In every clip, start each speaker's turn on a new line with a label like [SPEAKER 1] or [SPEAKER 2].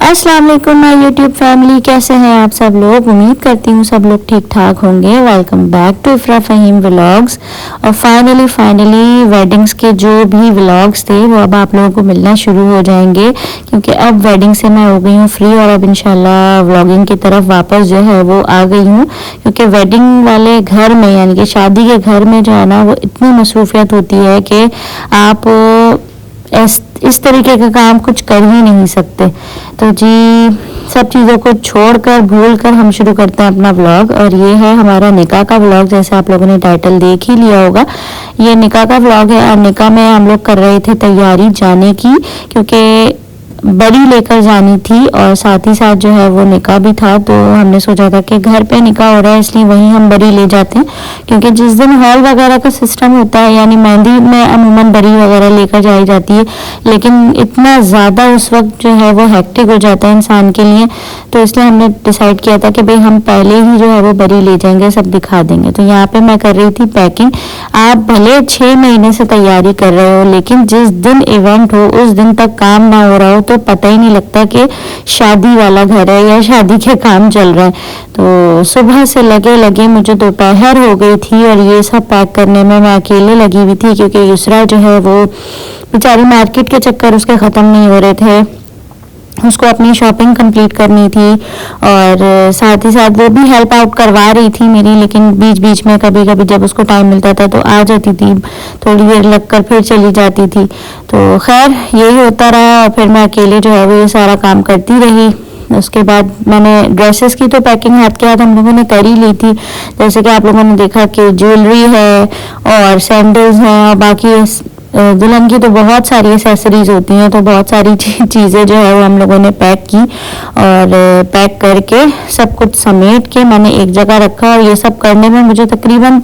[SPEAKER 1] अस्सलाम वालेकुम my YouTube family, कैसे हैं आप सब लोग। उम्मीद करती हूँ सब लोग ठीक ठाक होंगे। Welcome back to Ifra Faheem vlogs. और फाइनली वेडिंग्स के जो भी व्लॉग्स थे वो अब आप लोगों को मिलना शुरू हो जाएंगे, क्योंकि अब वेडिंग से मैं हो गई हूँ फ्री और अब इंशाल्लाह व्लॉगिंग की तरफ वापस जो है वो आ गई हूँ। क्योंकि वेडिंग वाले घर में यानी कि शादी के घर में जो है ना वो इतनी मसरूफियत होती है कि आप इस तरीके का काम कुछ कर ही नहीं सकते। तो जी सब चीज़ों को छोड़कर भूल कर हम शुरू करते हैं अपना व्लॉग। और ये है हमारा निकाह का व्लॉग, जैसे आप लोगों ने टाइटल देख ही लिया होगा। ये निकाह का व्लॉग है और निकाह में हम लोग कर रहे थे तैयारी जाने की, क्योंकि बड़ी लेकर जानी थी और साथ ही साथ जो है वो निकाह भी था। तो हमने सोचा था कि घर पे निकाह हो रहा है इसलिए वहीं हम बड़ी ले जाते हैं, क्योंकि जिस दिन हॉल वगैरह का सिस्टम होता है यानी मेहंदी में अमूमन बड़ी वगैरह लेकर जाई जाती है, लेकिन इतना ज़्यादा उस वक्त जो है वो हेक्टिक हो जाता है इंसान के लिए। तो इसलिए हमने डिसाइड किया था कि भाई हम पहले ही जो है वो बड़ी ले जाएंगे, सब दिखा देंगे। तो यहाँ पे मैं कर रही थी पैकिंग। आप भले 6 महीने से तैयारी कर रहे हो, लेकिन जिस दिन इवेंट हो उस दिन तक काम ना हो रहा हो तो पता ही नहीं लगता कि शादी वाला घर है या शादी के काम चल रहे हैं। तो सुबह से लगे मुझे दोपहर हो गई थी और ये सब पैक करने में मैं अकेले लगी हुई थी, क्योंकि युसरा जो है वो बेचारी मार्केट के चक्कर उसके ख़त्म नहीं हो रहे थे, उसको अपनी शॉपिंग कंप्लीट करनी थी और साथ ही साथ वो भी हेल्प आउट करवा रही थी मेरी। लेकिन बीच बीच में कभी कभी जब उसको टाइम मिलता था तो आ जाती थी, थोड़ी देर लगकर फिर चली जाती थी। तो खैर यही होता रहा और फिर मैं अकेले जो है वो ये सारा काम करती रही। उसके बाद मैंने ड्रेसेस की तो पैकिंग हाथ के हाथ हम लोगों ने कर ही ली थी। जैसे कि आप लोगों ने देखा कि ज्वेलरी है और सैंडल्स हैं और बाकी दुल्हन की तो बहुत सारी एसेसरीज होती हैं, तो बहुत सारी चीज़ें जो है वो हम लोगों ने पैक की और पैक करके सब कुछ समेट के मैंने एक जगह रखा। और ये सब करने में मुझे तकरीबन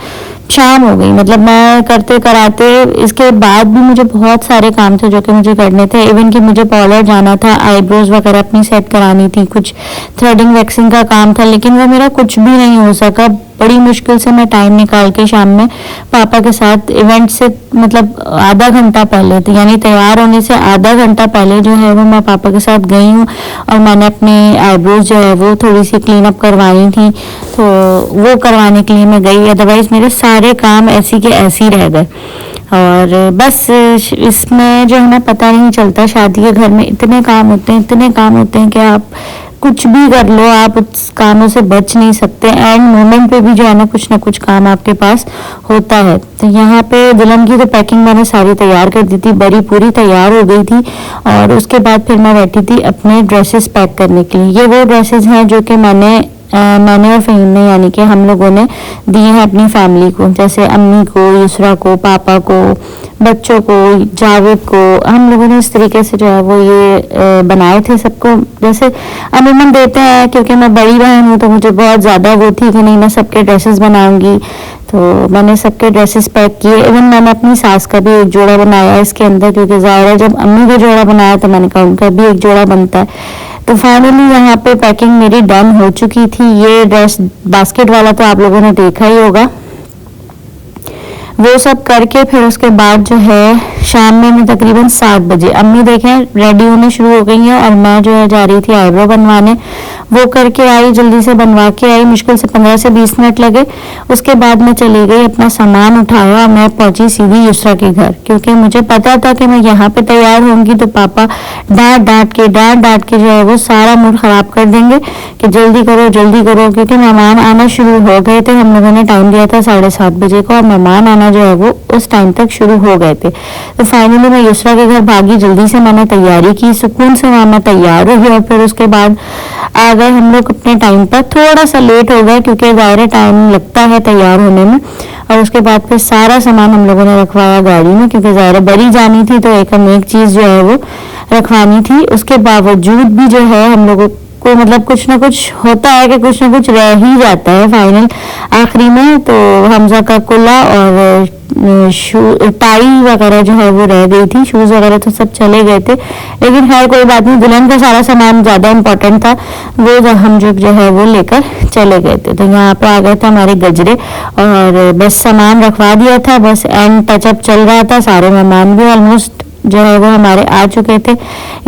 [SPEAKER 1] शाम हो गई, मतलब मैं करते कराते इसके बाद भी मुझे बहुत सारे काम थे जो कि मुझे करने थे। इवन कि मुझे पार्लर जाना था, आईब्रोज वगैरह अपनी सेट करानी थी, कुछ थ्रेडिंग वैक्सिंग का काम था, लेकिन वो मेरा कुछ भी नहीं हो सका। बड़ी मुश्किल से मैं टाइम निकाल के शाम में पापा के साथ इवेंट से मतलब आधा घंटा पहले तो यानी तैयार होने से आधा घंटा पहले जो है वो मैं पापा के साथ गई हूँ और मैंने अपने आईब्रोज जो है वो थोड़ी सी क्लीन अप करवानी थी, तो वो करवाने के लिए मैं गई। अदरवाइज मेरे सारे काम ऐसी के ऐसे ही रह गए। और बस इसमें जो है ना पता नहीं चलता, शादी के घर में इतने काम होते हैं कि आप कुछ भी कर लो, आप उस कामों से बच नहीं सकते। एंड मोमेंट पे भी जो है ना कुछ काम आपके पास होता है। तो यहाँ पे दुल्हन की तो पैकिंग मैंने सारी तैयार कर दी थी, बड़ी पूरी तैयार हो गई थी। और उसके बाद फिर मैं बैठी थी अपने ड्रेसेस पैक करने के लिए। ये वो ड्रेसेस हैं जो कि मैंने और फ़हीम ने यानी कि हम लोगों ने दिए हैं अपनी फैमिली को, जैसे अम्मी को, युसरा को, पापा को, बच्चों को, जावेद को। हम लोगों ने इस तरीके से जो है वो ये बनाए थे सबको, जैसे अमूमन देते हैं। क्योंकि मैं बड़ी बहन हूँ तो मुझे बहुत ज़्यादा वो थी कि नहीं मैं सबके ड्रेसेस बनाऊंगी, तो मैंने सबके ड्रेसेस पैक किए। इवन मैंने अपनी सास का भी एक जोड़ा बनाया इसके अंदर, क्योंकि ज़ाहिर है जब अम्मी का जोड़ा बनाया तो मैंने कहा उनका भी एक जोड़ा बनता है। तो फाइनली यहाँ पे पैकिंग मेरी डन हो चुकी थी। ये ड्रेस बास्केट वाला तो आप लोगों ने देखा ही होगा। वो सब करके फिर उसके बाद जो है शाम में मैं तकरीबन 7 बजे अम्मी देखें रेडी होने शुरू हो गई हैं और मैं जो है जा रही थी आईब्रो बनवाने। वो करके आई, जल्दी से बनवा के आई, मुश्किल से 15 से 20 मिनट लगे। उसके बाद मैं चली गई, अपना सामान उठाया और मैं पहुंची सीधी युसरा के घर, क्योंकि मुझे पता था कि मैं यहाँ पे तैयार होंगी तो पापा डांट डांट के जो है वो सारा मूड खराब कर देंगे कि जल्दी करो, क्योंकि मेहमान आना शुरू हो गए थे। हम लोगों ने टाइम दिया था 7:30 बजे को और मेहमान करना जो है वो उस टाइम तक शुरू हो गए थे। तो फाइनली मैं युसरा के घर भागी, जल्दी से मैंने तैयारी की, सुकून से वहाँ मैं तैयार हो गई और फिर उसके बाद आ गए हम लोग अपने टाइम पर। थोड़ा सा लेट हो गए क्योंकि ज़ाहिर टाइम लगता है तैयार होने में। और उसके बाद फिर सारा सामान हम लोगों ने रखवाया गाड़ी में क्योंकि ज़ाहिर बरी जानी थी तो एक चीज़ जो है वो रखवानी थी। उसके बावजूद भी जो है हम लोगों को मतलब कुछ ना कुछ होता है कि कुछ ना कुछ रह ही जाता है फाइनल आखिरी में। तो हमजा का कुल्ला और टाई वगैरह जो है वो रह गई थी, शूज़ वगैरह तो सब चले गए थे, लेकिन खैर कोई बात नहीं, दुल्हन का सारा सामान ज़्यादा इम्पोर्टेंट था, वो हम जो है वो लेकर चले गए थे। तो यहाँ पे आ गए थे हमारे गजरे और बस सामान रखवा दिया था, बस एंड टचअप चल रहा था, सारे मेहमान भी ऑलमोस्ट जो है वो हमारे आ चुके थे।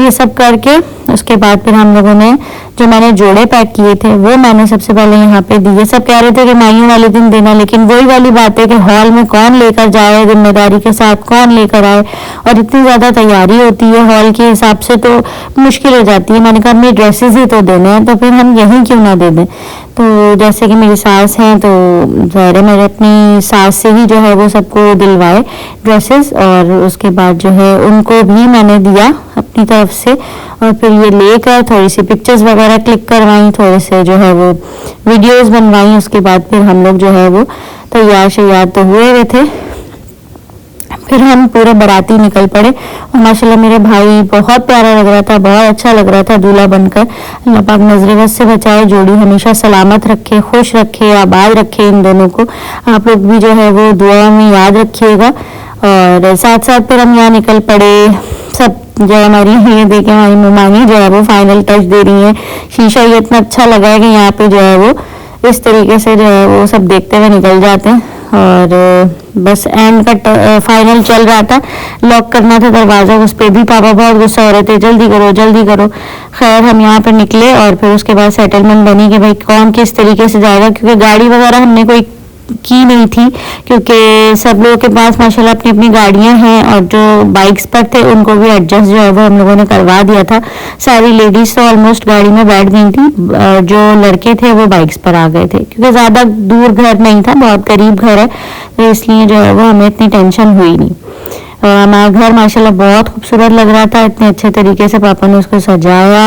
[SPEAKER 1] ये सब करके उसके बाद फिर हम लोगों ने जो मैंने जोड़े पैक किए थे वो मैंने सबसे पहले यहाँ पे दिए। सब कह रहे थे कि माइयों वाले दिन देना, लेकिन वही वाली बात है कि हॉल में कौन लेकर जाए, जिम्मेदारी के साथ कौन लेकर आए, और इतनी ज़्यादा तैयारी होती है हॉल के हिसाब से तो मुश्किल हो जाती है। मैंने कहा अपनी ड्रेसेस ही तो देने हैं तो फिर हम यहीं क्यों ना दे दें। तो जैसे कि मेरी सास हैं तो ज़ाहिर है मैंने अपनी सास से ही जो है वो सबको दिलवाए ड्रेसेस, और उसके बाद जो है उनको भी मैंने दिया अपनी तरफ से, और फिर ये लेकर थोड़ी सी पिक्चर्स वगैरह क्लिक करवाई, थोड़े से जो है वो वीडियोस बनवाई। उसके बाद फिर हम लोग जो है वो तैयार शैयार तो हुए हुए थे, फिर हम पूरे बाराती निकल पड़े। और माशाल्लाह मेरे भाई बहुत प्यारा लग रहा था, बहुत अच्छा लग रहा था दूल्हा बनकर। अल्लाह पाक नजर बद से बचाए, जोड़ी हमेशा सलामत रखे, खुश रखे, आबाद रखे इन दोनों को। आप लोग भी जो है वो दुआ में याद रखिएगा। और साथ साथ फिर हम यहाँ निकल पड़े, सब जो हमारी ये देखे हमारी मेहमानी जो है वो फाइनल टच दे रही है। शीशा ये इतना अच्छा लगा है कि यहाँ पे जो है वो इस तरीके से जो है वो सब देखते हुए निकल जाते हैं। और बस एंड का फाइनल चल रहा था, लॉक करना था दरवाज़ा, उस पर भी पापा बहुत गुस्सा हो रहे थे, जल्दी करो जल्दी करो। खैर हम यहाँ पर निकले और फिर उसके बाद सेटलमेंट बनी कि भाई कौन किस तरीके से जाएगा, क्योंकि गाड़ी वगैरह हमने कोई की नहीं थी क्योंकि सब लोगों के पास माशाल्लाह अपनी अपनी गाड़ियां हैं, और जो बाइक्स पर थे उनको भी एडजस्ट जो है वो हम लोगों ने करवा दिया था। सारी लेडीज तो ऑलमोस्ट गाड़ी में बैठ गई थी, जो लड़के थे वो बाइक्स पर आ गए थे क्योंकि ज़्यादा दूर घर नहीं था, बहुत करीब घर है, तो इसलिए जो है वो हमें इतनी टेंशन हुई नहीं। हमारा घर माशाल्लाह बहुत खूबसूरत लग रहा था, इतने अच्छे तरीके से पापा ने उसको सजाया,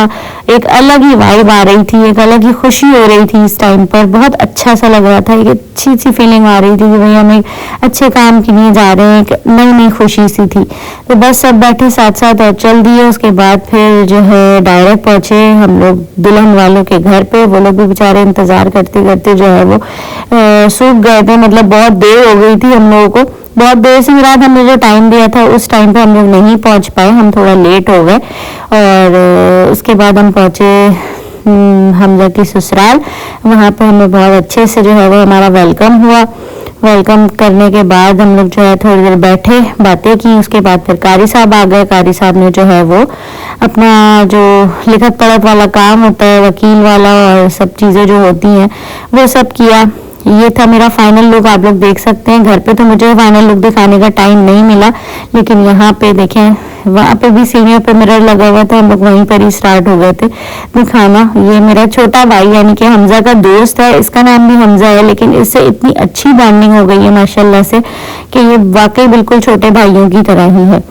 [SPEAKER 1] एक अलग ही वाइब आ रही थी, एक अलग ही खुशी हो रही थी इस टाइम पर, बहुत अच्छा सा लग रहा था, एक अच्छी सी फीलिंग आ रही थी कि भाई हम एक अच्छे काम के लिए जा रहे हैं, एक नई नई खुशी सी थी। तो बस सब बैठे साथ साथ और चल दिए। उसके बाद फिर जो है डायरेक्ट पहुंचे हम लोग दुल्हन वालों के घर पे। वो लोग भी बेचारे इंतजार करते करते जो है वो सूख गए थे, मतलब बहुत देर हो गई थी हम लोगों को, बहुत देर से रात हमने जो टाइम दिया था उस टाइम पे हम लोग नहीं पहुंच पाए, हम थोड़ा लेट हो गए। और उसके बाद हम पहुंचे हमजा की ससुराल, वहाँ पे हमें बहुत अच्छे से जो है वो हमारा वेलकम हुआ। वेलकम करने के बाद हम लोग जो है थोड़ी देर बैठे बातें की। उसके बाद फिर कारी साहब आ गए। कारी साहब ने जो है वो अपना जो लिखत पढ़त वाला काम होता है, वकील वाला और सब चीज़ें जो होती हैं वो सब किया। ये था मेरा फाइनल लुक, आप लोग देख सकते हैं। घर पे तो मुझे फाइनल लुक दिखाने का टाइम नहीं मिला, लेकिन यहाँ पे देखें, वहाँ पे भी सीनियर पे मिरर लगा हुआ था, हम लोग वहीं पर ही स्टार्ट हो गए थे दिखाना। ये मेरा छोटा भाई यानी कि हमजा का दोस्त है, इसका नाम भी हमजा है, लेकिन इससे इतनी अच्छी बॉन्डिंग हो गई है माशाल्लाह से कि ये वाकई बिल्कुल छोटे भाइयों की तरह ही है।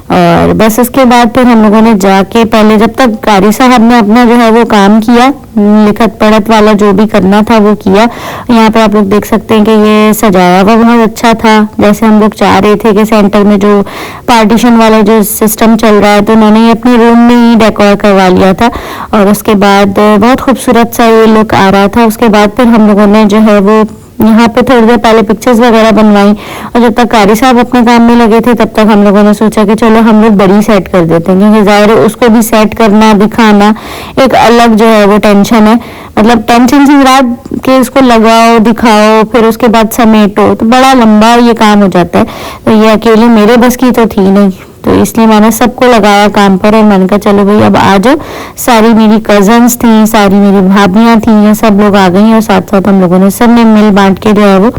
[SPEAKER 1] और बस उसके बाद फिर हम लोगों ने जाके पहले जब तक कारी साहब ने अपना जो है वो काम किया, लिखत पढ़त वाला जो भी करना था वो किया। यहाँ पे आप लोग देख सकते हैं कि ये सजाया हुआ बहुत अच्छा था, जैसे हम लोग चाह रहे थे कि सेंटर में जो पार्टीशन वाला जो सिस्टम चल रहा है तो उन्होंने अपने रूम में ही डेकोर करवा लिया था। और उसके बाद बहुत खूबसूरत सा ये लुक आ रहा था। उसके बाद फिर हम लोगों ने जो है वो यहाँ पे थोड़ी देर पहले पिक्चर्स वगैरह बनवाई, और जब तक कारी साहब अपने काम में लगे थे तब तक हम लोगों ने सोचा कि चलो हम लोग बड़ी सेट कर देते हैं, क्योंकि जाहिर है उसको भी सेट करना दिखाना एक अलग जो है वो टेंशन है। मतलब टेंशन से रात के इसको लगाओ दिखाओ फिर उसके बाद समेटो तो बड़ा लंबा ये काम हो जाता है, तो ये अकेले मेरे बस की तो थी नहीं, तो इसलिए मैंने सबको लगाया काम पर। और मैंने कहा चलो भाई अब आ जाओ, सारी मेरी कजन्स थी, सारी मेरी भाभियाँ थी, ये सब लोग आ गई, और साथ साथ हम लोगों ने सब ने मिल बांट के जो है वो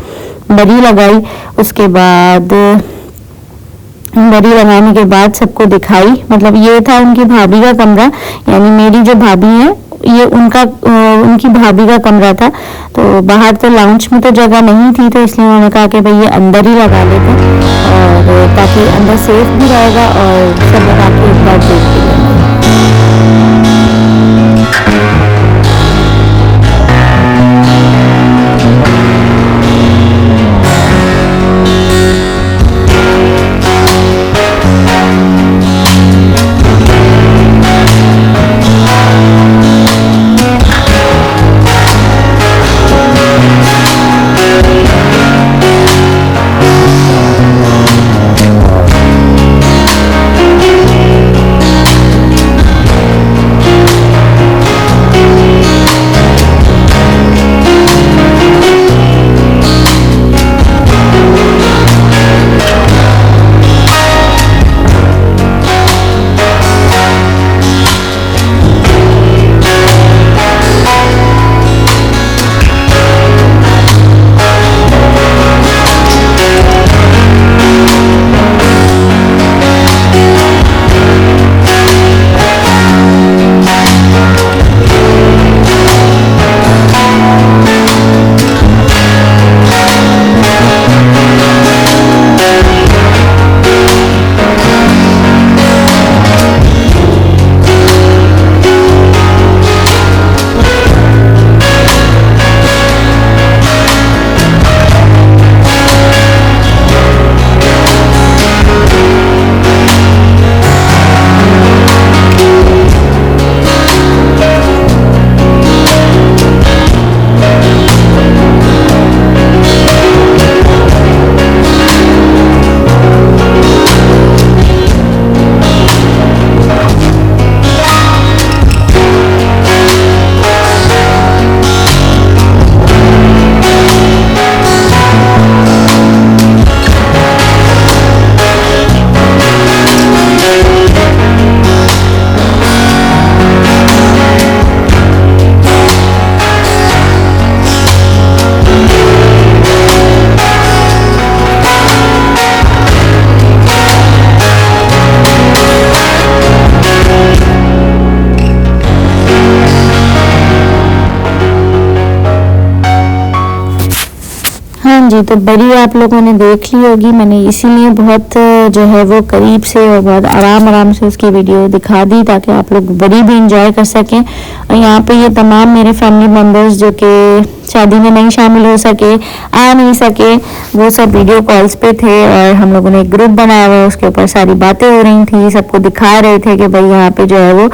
[SPEAKER 1] बरी लगाई। उसके बाद बरी लगाने के बाद सबको दिखाई, मतलब ये था उनकी भाभी का कमरा, यानी मेरी जो भाभी है ये उनकी भाभी का कमरा था, तो बाहर तो लाउंज में तो जगह नहीं थी, तो इसलिए उन्होंने कहा कि भाई ये अंदर ही लगा लेते हैं, और ताकि अंदर सेफ भी रहेगा और सब लोग आके एक बार देख भी लेंगे। जी, तो बड़ी आप लोगों ने देख ली होगी, मैंने इसीलिए बहुत जो है वो करीब से और बहुत आराम से उसकी वीडियो दिखा दी ताकि आप लोग बड़ी भी इंजॉय कर सकें। और यहाँ पे ये तमाम मेरे फैमिली मेम्बर्स जो कि शादी में नहीं शामिल हो सके, आ नहीं सके, वो सब वीडियो कॉल्स पे थे और हम लोगों ने एक ग्रुप बनाया हुआ, उसके ऊपर सारी बातें हो रही थी, सबको दिखा रहे थे कि भाई यहाँ पे जो है वो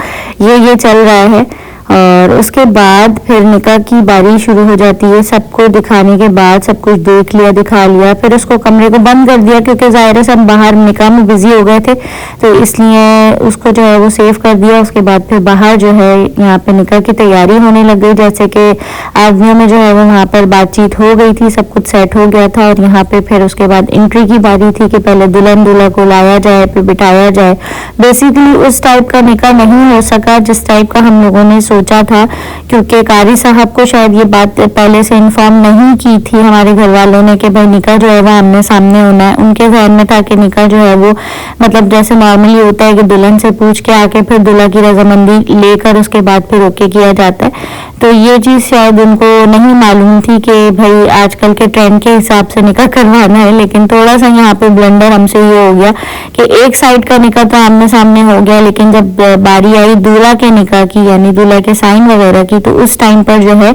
[SPEAKER 1] ये चल रहा है। और उसके बाद फिर निकाह की बारी शुरू हो जाती है। सबको दिखाने के बाद सब कुछ देख लिया, दिखा लिया, फिर उसको कमरे को बंद कर दिया क्योंकि ज़ाहिर है सब बाहर निकाह में बिजी हो गए थे, तो इसलिए उसको जो है वो सेव कर दिया। उसके बाद फिर बाहर जो है यहाँ पे निकाह की तैयारी होने लग गई, जैसे कि आदमियों में जो है वो वहाँ पर बातचीत हो गई थी, सब कुछ सेट हो गया था। और यहाँ पे फिर उसके बाद एंट्री की बारी थी कि पहले दुल्हन दूल्हा को लाया जाए, फिर बिठाया जाए। बेसिकली उस टाइप का निकाह नहीं हो सका जिस टाइप का हम लोगों ने सोचा था, क्योंकि कारी साहब को शायद ये बात पहले से इन्फॉर्म नहीं की थी हमारे घर वालों ने कि भाई निकाह जो है वो आमने सामने होना है। उनके ध्यान में था कि निकाह जो है वो मतलब जैसे नॉर्मली होता है कि दुल्हन से पूछ के आके फिर दूल्हा की रजामंदी लेकर उसके बाद फिर ओके किया जाता है। तो ये चीज़ शायद उनको नहीं मालूम थी कि भाई आजकल के ट्रेंड के हिसाब से निकाह करवाना है। लेकिन थोड़ा सा यहाँ पे ब्लंडर हमसे ये हो गया कि एक साइड का निकाह तो आमने सामने हो गया, लेकिन जब बारी आई दूल्हा के निकाह की यानी दूल्हा के साइन वगैरह की, तो उस टाइम पर जो है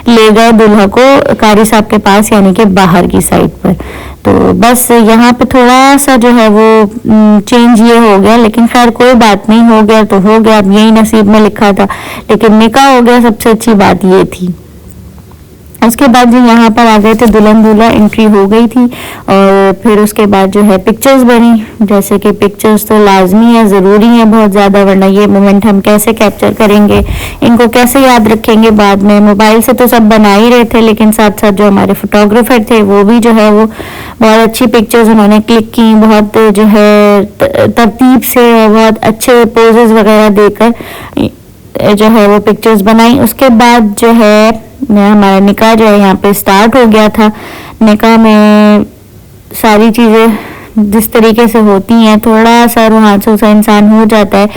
[SPEAKER 1] ले गए दूल्हा को कारी साहब के पास यानी कि बाहर की साइड पर। तो बस यहाँ पे थोड़ा सा जो है वो चेंज ये हो गया, लेकिन खैर कोई बात नहीं, हो गया तो हो गया, अब यही नसीब में लिखा था। लेकिन निकाह हो गया, सबसे अच्छी बात ये थी। उसके बाद जो यहाँ पर आ गए थे दुल्हन दूल्हा, एंट्री हो गई थी और फिर उसके बाद जो है पिक्चर्स बनी। जैसे कि पिक्चर्स तो लाजमी है, ज़रूरी है बहुत ज़्यादा, वरना ये मोमेंट हम कैसे कैप्चर करेंगे, इनको कैसे याद रखेंगे बाद में। मोबाइल से तो सब बना ही रहे थे, लेकिन साथ साथ जो हमारे फोटोग्राफर थे वो भी जो है वो बहुत अच्छी पिक्चर्स उन्होंने क्लिक की, बहुत जो है तरतीब से और बहुत अच्छे पोजेस वगैरह देकर जो है वो पिक्चर्स बनाई। उसके बाद जो है हमारा निकाह जो है यहाँ पे स्टार्ट हो गया था। निकाह में सारी चीज़ें जिस तरीके से होती हैं, थोड़ा सा रूहांसू सा इंसान हो जाता है।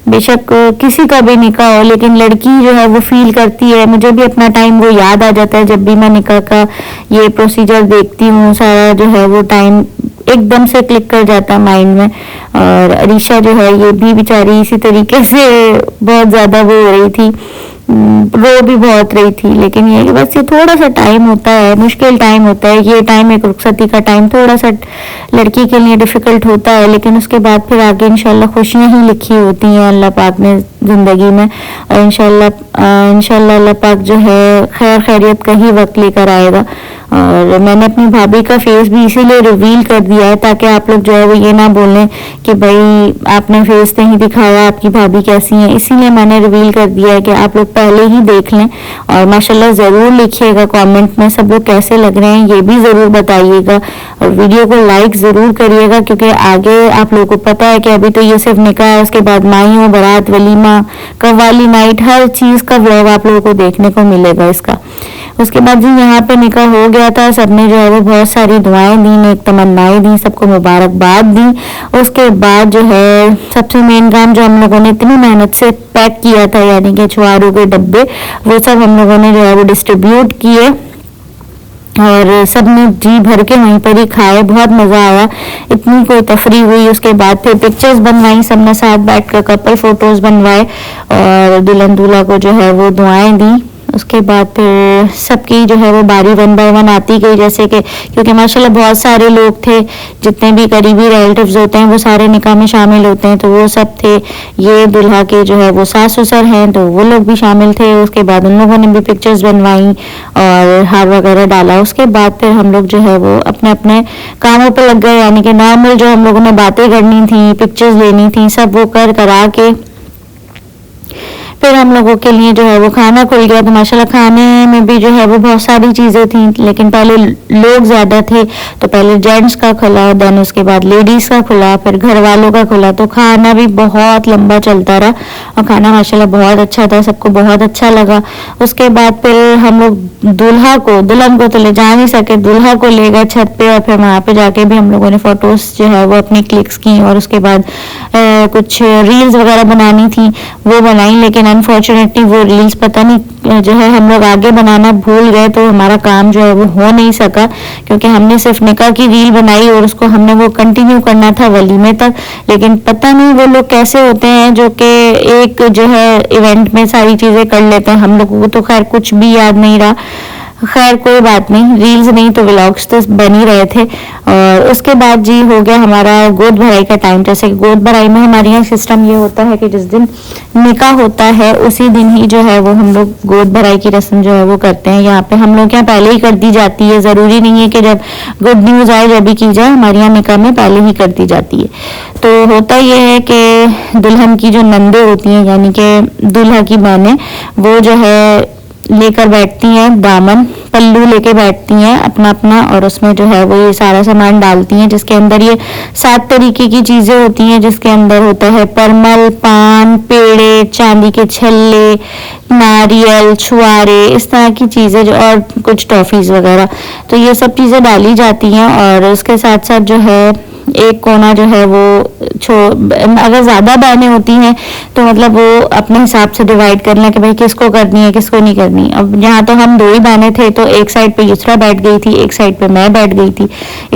[SPEAKER 1] बेशक किसी का भी निकाह हो, लेकिन लड़की जो है वो फील करती है। मुझे भी अपना टाइम वो याद आ जाता है जब भी मैं निकाह का ये प्रोसीजर देखती हूँ, सारा जो है वो टाइम एकदम से क्लिक कर जाता है माइंड में। और अरीशा जो है ये भी बेचारी इसी तरीके से बहुत ज़्यादा वो हो रही थी, रो भी बहुत रही थी। लेकिन ये बस ये थोड़ा सा टाइम होता है, मुश्किल टाइम होता है ये टाइम, एक रुखसती का टाइम थोड़ा सा लड़की के लिए डिफिकल्ट होता है, लेकिन उसके बाद फिर आगे इंशाल्लाह खुशियां ही लिखी होती हैं अल्लाह पाक ने ज़िंदगी में। और इंशाल्लाह अल्लाह पाक जो है खैर खैरियत का ही वक्त लेकर आएगा। और मैंने अपनी भाभी का फेस भी इसीलिए रिवील कर दिया है ताकि आप लोग जो है वो ये ना बोलें कि भाई आपने फेस नहीं दिखाया, आपकी भाभी कैसी है। इसीलिए मैंने रिवील कर दिया है कि आप लोग पहले ही देख लें। और माशाल्लाह ज़रूर लिखिएगा कमेंट में सब लोग कैसे लग रहे हैं, ये भी ज़रूर बताइएगा। और वीडियो को लाइक ज़रूर करिएगा, क्योंकि आगे आप लोगों को पता है कि अभी तो ये सिर्फ निकाह है, उसके बाद माइयों, बारात, वलीमा, कव्वाली नाइट, हर चीज़ का व्लॉग आप लोगों को देखने को मिलेगा इसका। उसके बाद जी यहाँ पे निकाह हो गया था, सबने जो है वो बहुत सारी दुआएं दी, नेक तमन्नाएं दी, सबको मुबारकबाद दी। उसके बाद जो है सबसे मेन काम जो हम लोगों ने इतनी मेहनत से पैक किया था, यानी कि छुआरों के डब्बे, वो सब हम लोगों ने जो है वो डिस्ट्रीब्यूट किए और सब ने जी भर के वहीं पर ही खाए। बहुत मज़ा आया, इतनी कोई तफरी हुई। उसके बाद फिर पिक्चर्स बनवाई, सबने साथ बैठकर कपल फोटोज बनवाए और दुल्हन दूल्हा को जो है वो दुआएं दी। उसके बाद फिर सबकी जो है वो बारी 1 बाय 1 आती गई, जैसे कि क्योंकि माशाल्लाह बहुत सारे लोग थे, जितने भी करीबी रिलेटिव्स होते हैं वो सारे निकाह में शामिल होते हैं, तो वो सब थे। ये दुल्हा के जो है वो सास ससुर हैं, तो वो लोग भी शामिल थे। उसके बाद उन लोगों ने भी पिक्चर्स बनवाई और हार वगैरह डाला। उसके बाद फिर हम लोग जो है वो अपने अपने कामों पर लग गए, यानी कि नॉर्मल जो हम लोगों ने बातें करनी थी, पिक्चर्स लेनी थी, सब वो कर करा के फिर हम लोगों के लिए जो है वो खाना खुल गया। तो माशाल्लाह खाने में भी जो है वो बहुत सारी चीज़ें थी, लेकिन पहले लोग ज़्यादा थे तो पहले जेंट्स का खुला, देन उसके बाद लेडीज़ का खुला, फिर घर वालों का खुला। तो खाना भी बहुत लंबा चलता रहा और खाना माशाल्लाह बहुत अच्छा था, सबको बहुत अच्छा लगा। उसके बाद फिर हम लोग दुल्हन को तो ले जा नहीं सके, दूल्हा को ले गए छत पे और फिर वहाँ पे जाके भी हम लोगों ने फ़ोटोज़ जो है वो अपनी क्लिक्स की और उसके बाद कुछ रील्स वगैरह बनानी थी वो बनाई। लेकिन अनफॉर्चुनेटली वो रील्स पता नहीं जो है हम लोग आगे बनाना भूल गए, तो हमारा काम जो है वो हो नहीं सका, क्योंकि हमने सिर्फ निकाह की रील बनाई और उसको हमने वो कंटिन्यू करना था वलीमे तक। लेकिन पता नहीं वो लोग कैसे होते हैं जो कि एक जो है इवेंट में सारी चीज़ें कर लेते हैं। हम लोगों को तो खैर कुछ भी याद नहीं रहा। खैर कोई बात नहीं, रील्स नहीं तो व्लॉग्स तो बन ही रहे थे। और उसके बाद जी हो गया हमारा गोद भराई का टाइम। जैसे कि गोद भराई में हमारे यहाँ सिस्टम ये होता है कि जिस दिन निकाह होता है उसी दिन ही जो है वो हम लोग गोद भराई की रस्म जो है वो करते हैं। यहाँ पे हम लोग यहाँ पहले ही कर दी जाती है, ज़रूरी नहीं है कि जब गुड न्यूज़ आए जब भी की जाए, हमारे यहाँ निकाह में पहले ही कर दी जाती है। तो होता ये है कि दुल्हन की जो नंदे होती हैं, यानी कि दूल्हा की बहनें, वो जो है लेकर बैठती हैं दामन, पल्लू लेके बैठती हैं अपना अपना, और उसमें जो है वो ये सारा सामान डालती हैं, जिसके अंदर ये 7 तरीके की चीज़ें होती हैं। जिसके अंदर होता है परमल, पान, पेड़े, चांदी के छल्ले, नारियल, छुआरे, इस तरह की चीज़ें जो, और कुछ टॉफ़ीज़ वगैरह। तो ये सब चीज़ें डाली जाती हैं और उसके साथ साथ जो है एक कोना जो है वो अगर ज़्यादा बहनें होती हैं तो मतलब वो अपने हिसाब से डिवाइड कर लें कि भाई किसको करनी है किसको नहीं करनी। अब यहाँ तो हम 2 ही बहनें थे, तो एक साइड पे युसरा बैठ गई थी, एक साइड पे मैं बैठ गई थी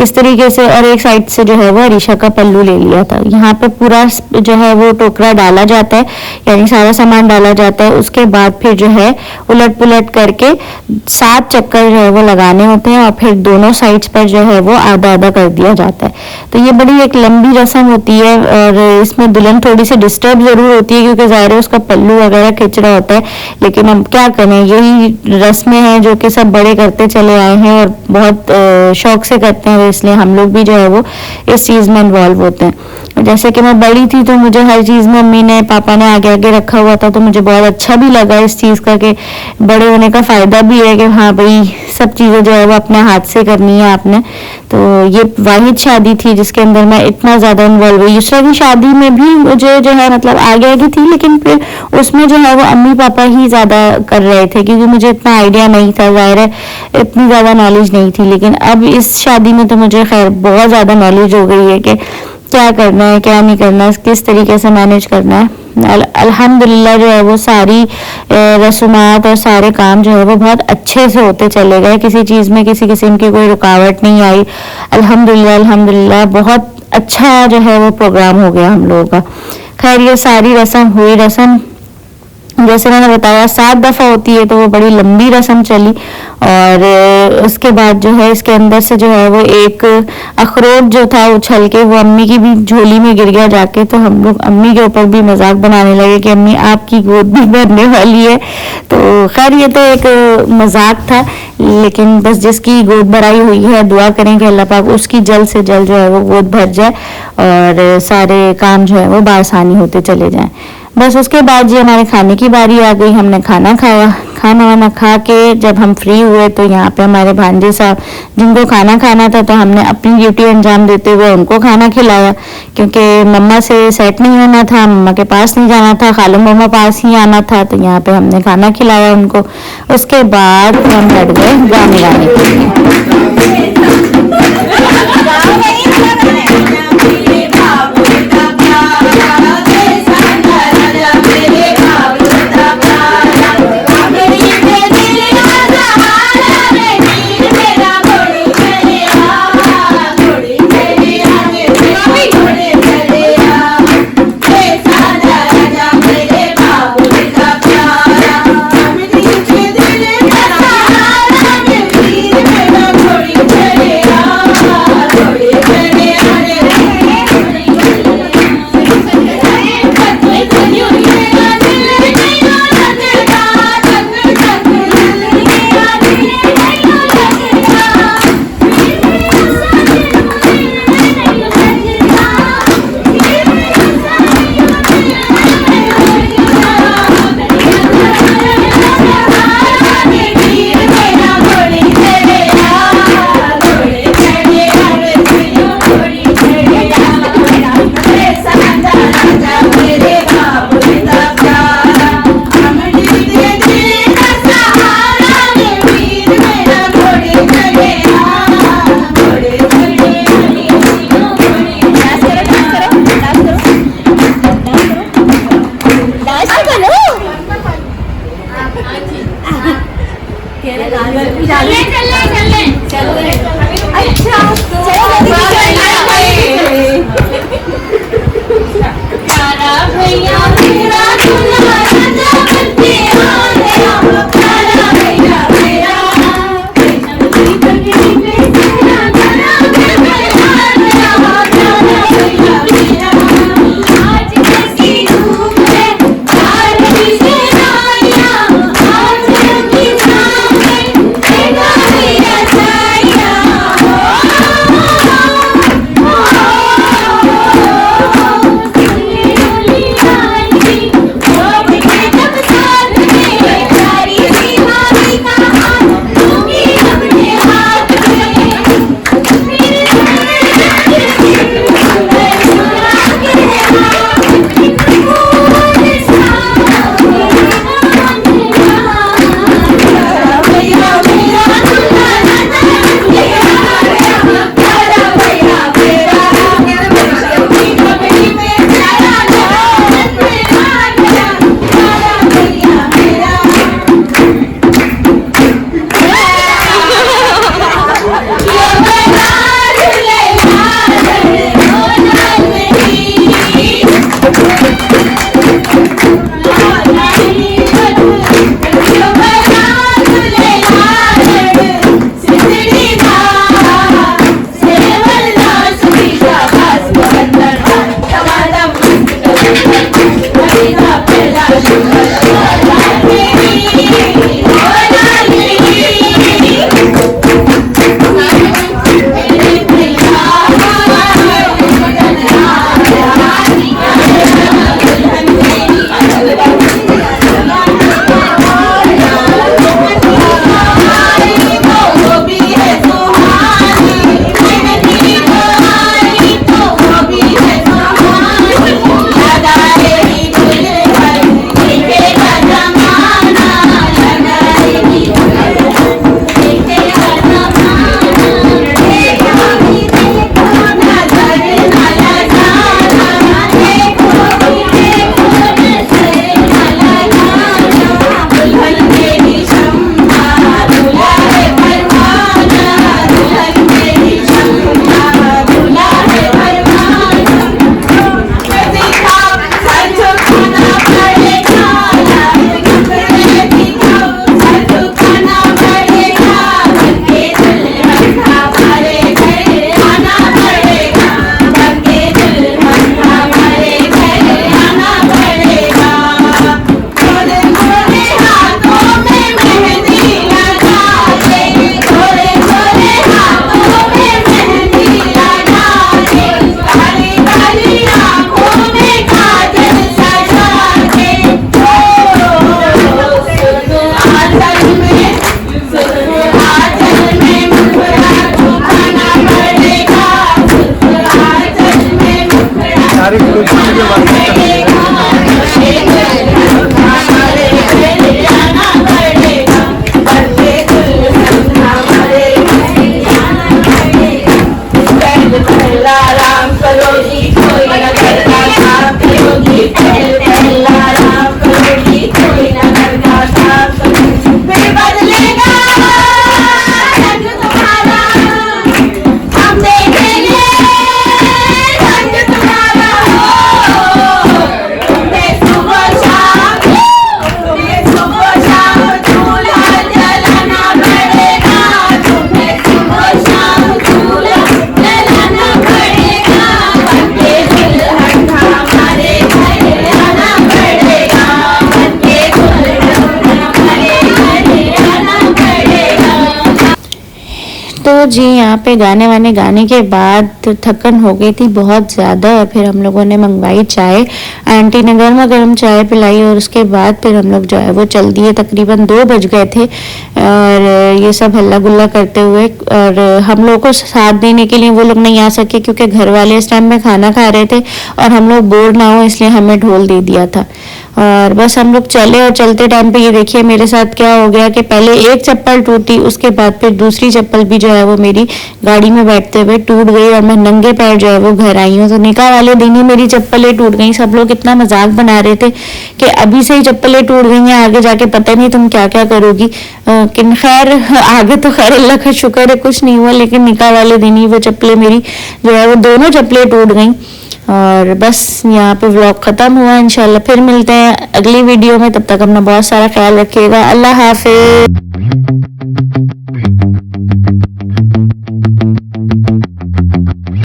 [SPEAKER 1] इस तरीके से, और एक साइड से जो है वो अरीशा का पल्लू ले लिया था। यहाँ पे पूरा जो है वो टोकरा डाला जाता है, यानी सारा सामान डाला जाता है। उसके बाद फिर जो है उलट पुलट करके 7 चक्कर जो है वो लगाने होते हैं और फिर दोनों साइड्स पर जो है वो आधा आधा कर दिया जाता है। तो ये बड़ी एक लंबी रस्म होती है और इसमें दुल्हन थोड़ी सी डिस्टर्ब जरूर होती है, क्योंकि ज़ाहिर है उसका पल्लू वगैरह खिंच रहा होता है। लेकिन हम क्या करें, यही रस्में हैं जो कि सब बड़े करते चले आए हैं और बहुत शौक से करते हैं, इसलिए हम लोग भी जो है वो इस चीज़ में इन्वॉल्व होते हैं। जैसे कि मैं बड़ी थी तो मुझे हर चीज़ में मम्मी ने पापा ने आगे आगे रखा हुआ था, तो मुझे बहुत अच्छा भी लगा इस चीज़ का कि बड़े होने का फ़ायदा भी है कि हाँ भाई सब चीज़ें जो है वो अपने हाथ से करनी है आपने। तो ये वाहिद शादी थी जिसके अंदर मैं इतना ज़्यादा इन्वॉल्व हुई। दूसरा की शादी में भी मुझे जो है मतलब आगे आगे थी, लेकिन फिर उसमें जो है वो अम्मी पापा ही ज़्यादा कर रहे थे, क्योंकि मुझे इतना आइडिया नहीं था, ज़ाहिर है इतनी ज़्यादा नॉलेज नहीं थी। लेकिन अब इस शादी में तो मुझे खैर बहुत ज़्यादा नॉलेज हो गई है कि क्या करना है, क्या नहीं करना है, किस तरीके से मैनेज करना है। अल्हम्दुलिल्लाह जो है वो सारी रसूमात और सारे काम जो है वो बहुत अच्छे से होते चले गए, किसी चीज़ में किसी किस्म की कोई रुकावट नहीं आई। अल्हम्दुलिल्लाह अल्हम्दुलिल्लाह बहुत अच्छा जो है वो प्रोग्राम हो गया हम लोगों का। खैर ये सारी रस्म हुई। रस्म जैसे मैंने बताया 7 दफ़ा होती है, तो वो बड़ी लंबी रस्म चली। और उसके बाद जो है इसके अंदर से जो है वो एक अखरोट जो था उछल के वो अम्मी की भी झोली में गिर गया जाके। तो हम लोग अम्मी के ऊपर भी मजाक बनाने लगे कि अम्मी आपकी गोद भी भरने वाली है। तो खैर ये तो एक मजाक था, लेकिन बस जिसकी गोद भराई हुई है दुआ करें कि अल्लाह पाक उसकी जल्द से जल्द जो है वो गोद भर जाए और सारे काम जो है वो बासानी होते चले जाएं। बस उसके बाद जी हमारे खाने की बारी आ गई। हमने खाना खाया। खाना वाना खा के जब हम फ्री हुए तो यहाँ पे हमारे भांजे साहब जिनको खाना खाना था, तो हमने अपनी ड्यूटी अंजाम देते हुए उनको खाना खिलाया, क्योंकि मम्मा से सेट नहीं होना था, मम्मा के पास नहीं जाना था, खालू मम्मा पास ही आना था। तो यहाँ पे हमने खाना खिलाया उनको। उसके बाद हम बैठ गए गाने गाने के लिए। जी यहाँ पे गाने वाने गाने के बाद थकन हो गई थी बहुत ज़्यादा, और फिर हम लोगों ने मंगवाई चाय। आंटी ने गर्मा गर्म चाय पिलाई और उसके बाद फिर हम लोग जो है वो चल दिए। तकरीबन 2 बज गए थे और ये सब हल्ला गुल्ला करते हुए, और हम लोग को साथ देने के लिए वो लोग नहीं आ सके क्योंकि घर वाले इस टाइम में खाना खा रहे थे और हम लोग बोर ना हो इसलिए हमें ढोल दे दिया था। और बस हम लोग चले, और चलते टाइम पे ये देखिए मेरे साथ क्या हो गया कि पहले एक चप्पल टूटी, उसके बाद फिर दूसरी चप्पल भी जो है वो मेरी गाड़ी में बैठते हुए टूट गई और मैं नंगे पैर जो है वो घर आई हूँ। तो निकाह वाले दिन ही मेरी चप्पलें टूट गई। सब लोग इतना मजाक बना रहे थे कि अभी से ही चप्पलें टूट गई हैं, आगे जाके पता नहीं तुम क्या क्या करोगी। लेकिन खैर आगे तो खैर अल्लाह का शुक्र है कुछ नहीं हुआ, लेकिन निकाह वाले दिन ही वो चप्पलें मेरी जो है वो दोनों चप्पलें टूट गई। और बस यहाँ पे व्लॉग ख़त्म हुआ। इंशाल्लाह फिर मिलते हैं अगली वीडियो में, तब तक अपना बहुत सारा ख्याल रखिएगा। अल्लाह हाफिज।